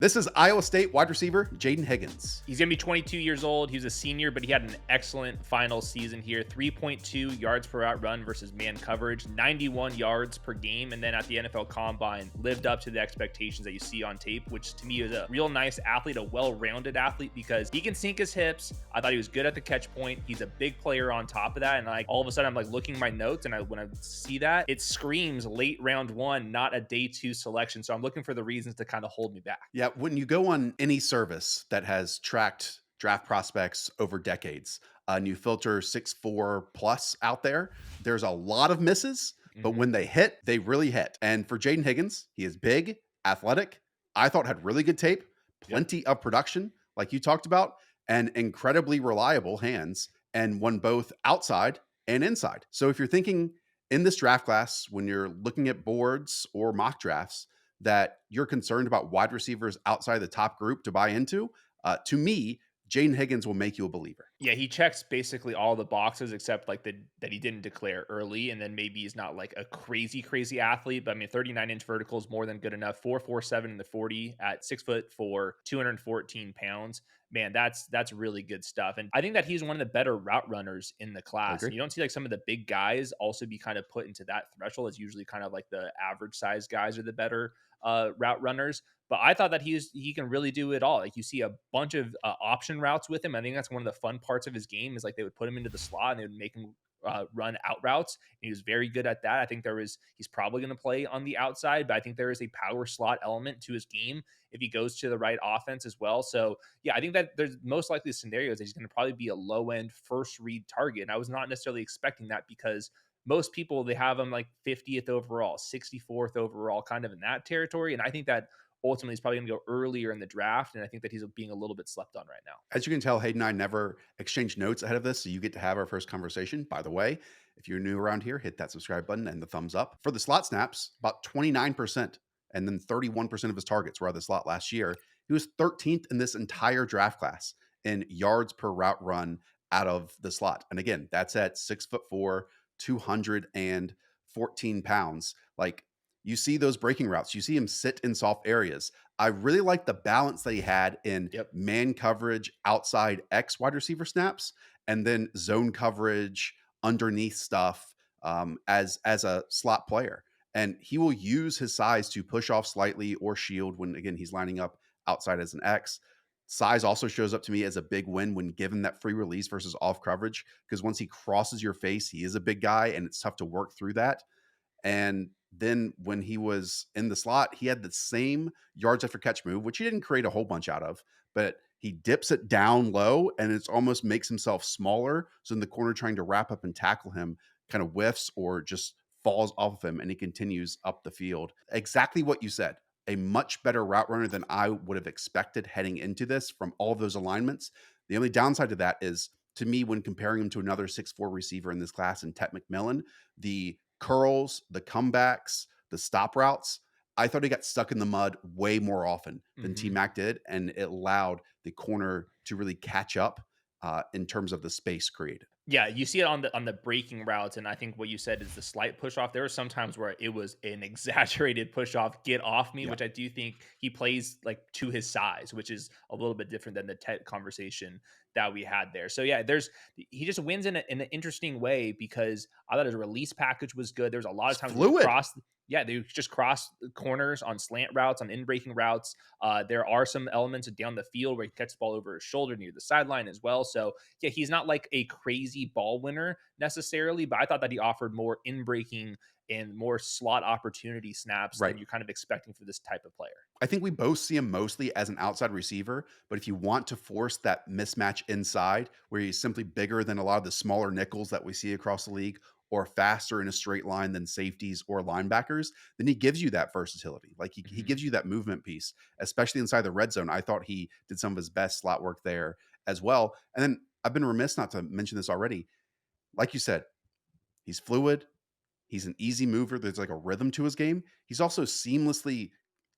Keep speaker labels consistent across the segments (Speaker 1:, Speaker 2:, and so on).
Speaker 1: This is Iowa State wide receiver Jayden Higgins.
Speaker 2: He's going to be 22 years old. He was a senior, but he had an excellent final season here. 3.2 yards per route run versus man coverage, 91 yards per game. And then at the NFL Combine, lived up to the expectations that you see on tape, which to me is a real nice athlete, a well-rounded athlete, because he can sink his hips. I thought he was good at the catch point. He's a big player on top of that. And like all of a sudden, I'm like looking at my notes, and when I see that, it screams late round one, not a day two selection. So I'm looking for the reasons to kind of hold me back.
Speaker 1: Yeah, when you go on any service that has tracked draft prospects over decades, and you filter 6'4" plus out there, there's a lot of misses, but when they hit, they really hit. And for Jayden Higgins, he is big, athletic. I thought had really good tape, plenty of production, like you talked about, and incredibly reliable hands, and won both outside and inside. So if you're thinking in this draft class, when you're looking at boards or mock drafts, that you're concerned about wide receivers outside the top group to buy into, to me, Jayden Higgins will make you a believer.
Speaker 2: Yeah, he checks basically all the boxes except like that he didn't declare early, and then maybe he's not like a crazy athlete. But I mean, 39-inch vertical is more than good enough. 4.47 in the 40 at 6'4", 214 pounds. Man, that's really good stuff. And I think that he's one of the better route runners in the class. You don't see like some of the big guys also be kind of put into that threshold. It's usually kind of like the average size guys are the better route runners. But I thought that he can really do it all. Like you see a bunch of option routes with him. I think that's one of the fun parts of his game is like they would put him into the slot and they would make him run out routes. And he was very good at that. I think he's probably going to play on the outside, but I think there is a power slot element to his game if he goes to the right offense as well. So yeah, I think that there's most likely scenarios that he's going to probably be a low end first read target. And I was not necessarily expecting that because most people, they have him like 50th overall, 64th overall, kind of in that territory. And I think that ultimately he's probably going to go earlier in the draft. And I think that he's being a little bit slept on right now.
Speaker 1: As you can tell, Hayden and I never exchanged notes ahead of this, so you get to have our first conversation. By the way, if you're new around here, hit that subscribe button and the thumbs up. For the slot snaps, about 29%, and then 31% of his targets were out of the slot last year. He was 13th in this entire draft class in yards per route run out of the slot. And again, that's at 6'4", 214 pounds. Like, you see those breaking routes. You see him sit in soft areas. I really like the balance that he had in man coverage, outside X wide receiver snaps, and then zone coverage, underneath stuff as a slot player. And he will use his size to push off slightly or shield when, again, he's lining up outside as an X. Size also shows up to me as a big win when given that free release versus off coverage, because once he crosses your face, he is a big guy and it's tough to work through that. And then when he was in the slot, he had the same yards after catch move, which he didn't create a whole bunch out of, but he dips it down low and it almost makes himself smaller. So in the corner trying to wrap up and tackle him kind of whiffs or just falls off of him and he continues up the field. Exactly what you said. A much better route runner than I would have expected heading into this from all of those alignments. The only downside to that is, to me, when comparing him to another 6'4" receiver in this class in Tet McMillan, the curls, the comebacks, the stop routes, I thought he got stuck in the mud way more often than T-Mac did, and it allowed the corner to really catch up in terms of the space created.
Speaker 2: Yeah, you see it on the breaking routes, and I think what you said is the slight push off. There were some times where it was an exaggerated push off, get off me, which I do think he plays like to his size, which is a little bit different than the Tet conversation that we had there. So yeah, he just wins in an interesting way because I thought his release package was good. There's a lot of times
Speaker 1: fluid.
Speaker 2: They just cross the corners on slant routes, on in-breaking routes. There are some elements down the field where he catches the ball over his shoulder near the sideline as well. So yeah, he's not like a crazy ball winner necessarily, but I thought that he offered more in-breaking and more slot opportunity snaps than you're kind of expecting for this type of player.
Speaker 1: I think we both see him mostly as an outside receiver, but if you want to force that mismatch inside where he's simply bigger than a lot of the smaller nickels that we see across the league, or faster in a straight line than safeties or linebackers, then he gives you that versatility. Like he gives you that movement piece, especially inside the red zone. I thought he did some of his best slot work there as well. And then I've been remiss not to mention this already. Like you said, he's fluid. He's an easy mover. There's like a rhythm to his game. He's also seamlessly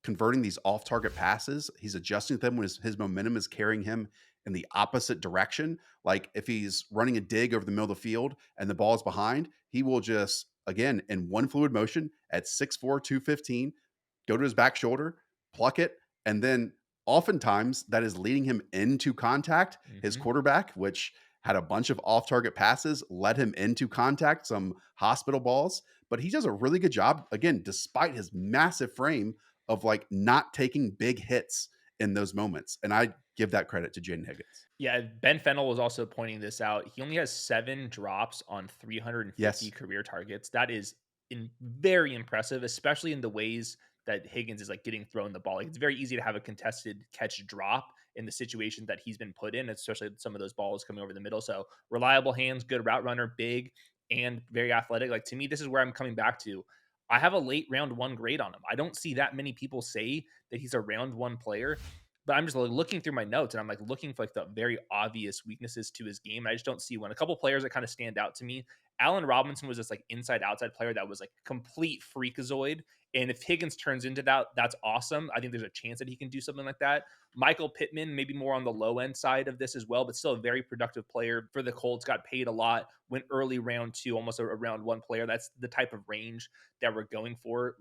Speaker 1: converting these off-target passes. He's adjusting to them when his momentum is carrying him in the opposite direction. Like if he's running a dig over the middle of the field and the ball is behind, he will just, again, in one fluid motion at 6'4", 215, go to his back shoulder, pluck it, and then oftentimes that is leading him into contact. His
Speaker 2: Mhm.
Speaker 1: quarterback, which had a bunch of off target passes, led him into contact, some hospital balls. But he does a really good job, again, despite his massive frame, of like not taking big hits in those moments. And I give that credit to Jayden Higgins.
Speaker 2: Yeah, Ben Fennell was also pointing this out. He only has 7 drops on 350
Speaker 1: Yes.
Speaker 2: career targets. That is very impressive, especially in the ways that Higgins is like getting thrown the ball. Like, it's very easy to have a contested catch drop in the situation that he's been put in, especially some of those balls coming over the middle. So reliable hands, good route runner, big and very athletic. Like, to me, this is where I'm coming back to. I have a late round one grade on him. I don't see that many people say that he's a round one player, but I'm just like looking through my notes and I'm like looking for like the very obvious weaknesses to his game. I just don't see one. A couple players that kind of stand out to me. Allen Robinson was this like inside outside player that was like complete freakazoid. And if Higgins turns into that, that's awesome. I think there's a chance that he can do something like that. Michael Pittman, maybe more on the low end side of this as well, but still a very productive player for the Colts. Got paid a lot, went early round two, almost a round one player. That's the type of range that we're going for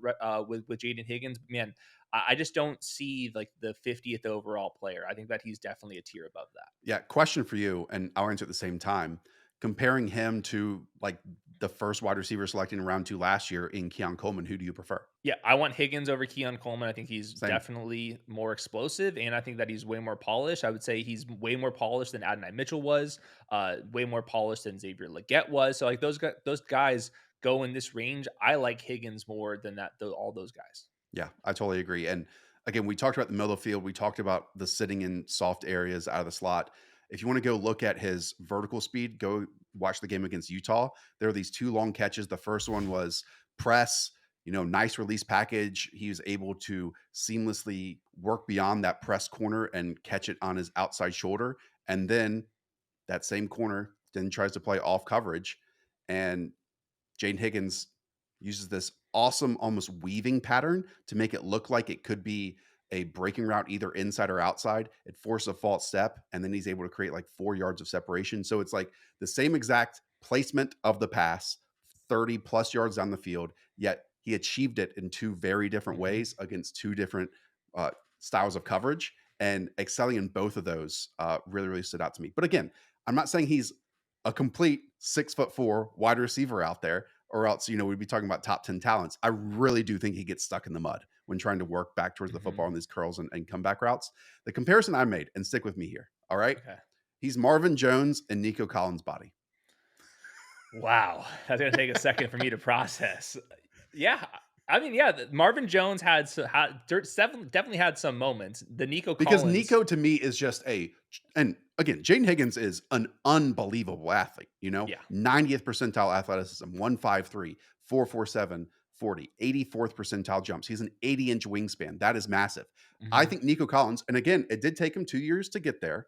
Speaker 2: with Jayden Higgins. Man, I just don't see like the 50th overall player. I think that he's definitely a tier above that.
Speaker 1: Yeah. Question for you, and I'll answer at the same time. Comparing him to like the first wide receiver selected in round two last year in Keon Coleman, who do you prefer?
Speaker 2: Yeah, I want Higgins over Keon Coleman. I think he's
Speaker 1: Same.
Speaker 2: definitely more explosive, and I think that he's way more polished. I would say he's way more polished than Adonai Mitchell was, way more polished than Xavier Leggett was. So like those guys go in this range. I like Higgins more than all those guys.
Speaker 1: Yeah, I totally agree. And again, we talked about the middle of the field. We talked about the sitting in soft areas out of the slot. If you want to go look at his vertical speed, go watch the game against Utah. There are these two long catches. The first one was press, nice release package. He was able to seamlessly work beyond that press corner and catch it on his outside shoulder. And then that same corner then tries to play off coverage. And Jayden Higgins uses this awesome, almost weaving pattern to make it look like it could be a breaking route either inside or outside. It forces a false step, and then he's able to create like 4 yards of separation. So it's like the same exact placement of the pass, 30 plus yards down the field, yet he achieved it in two very different
Speaker 2: Mhm.
Speaker 1: ways against two different styles of coverage. And excelling in both of those really, really stood out to me. But again, I'm not saying he's a complete 6'4" wide receiver out there, or else, we'd be talking about top 10 talents. I really do think he gets stuck in the mud when trying to work back towards the
Speaker 2: Mhm.
Speaker 1: football on these curls and comeback routes. The comparison I made, and stick with me here, all right?
Speaker 2: Okay.
Speaker 1: He's Marvin Jones and Nico Collins' body.
Speaker 2: Wow, that's gonna take a second for me to process. Yeah, I mean, yeah, Marvin Jones definitely had some moments. The Nico
Speaker 1: Because
Speaker 2: Collins,
Speaker 1: Nico to me is just and again, Jayden Higgins is an unbelievable athlete,
Speaker 2: yeah,
Speaker 1: 90th percentile athleticism, 153, 447, 40, 84th percentile jumps. He's an 80-inch wingspan. That is massive. I
Speaker 2: mhm,
Speaker 1: think Nico Collins, and again, it did take him 2 years to get there,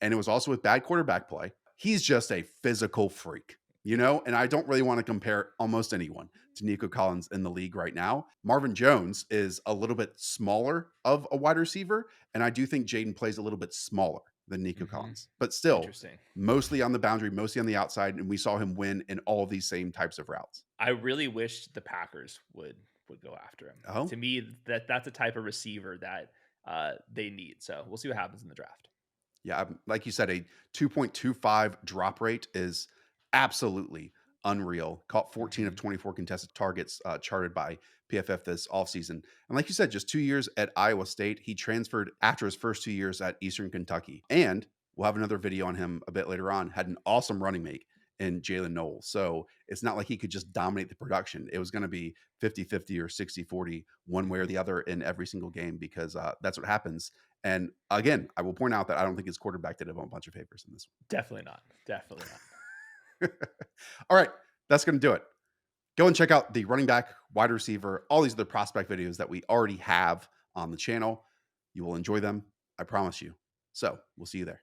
Speaker 1: and it was also with bad quarterback play. He's just a physical freak, and I don't really want to compare almost anyone to Nico Collins in the league right now. Marvin Jones is a little bit smaller of a wide receiver, and I do think Jayden plays a little bit smaller than Nico
Speaker 2: mhm.
Speaker 1: Collins, but still
Speaker 2: Interesting.
Speaker 1: mostly on the boundary, mostly on the outside. And we saw him win in all of these same types of routes.
Speaker 2: I really wish the Packers would go after him. To
Speaker 1: Oh,
Speaker 2: me, that's a type of receiver that they need. So we'll see what happens in the draft.
Speaker 1: yeah. Like you said, a 2.25 drop rate is absolutely unreal. Caught 14 of
Speaker 2: Mhm.
Speaker 1: 24 contested targets charted by PFF this offseason. And like you said, just 2 years at Iowa State. He transferred after his first 2 years at Eastern Kentucky. And we'll have another video on him a bit later on. Had an awesome running mate in Jalen Knowles. So it's not like he could just dominate the production. It was going to be 50-50 or 60-40 one way or
Speaker 2: Mhm.
Speaker 1: the other in every single game because that's what happens. And again, I will point out that I don't think his quarterback did him a bunch of favors in this
Speaker 2: Definitely not. Definitely not.
Speaker 1: one. All right, that's going to do it. Go and check out the running back, wide receiver, all these other prospect videos that we already have on the channel. You will enjoy them, I promise you. So we'll see you there.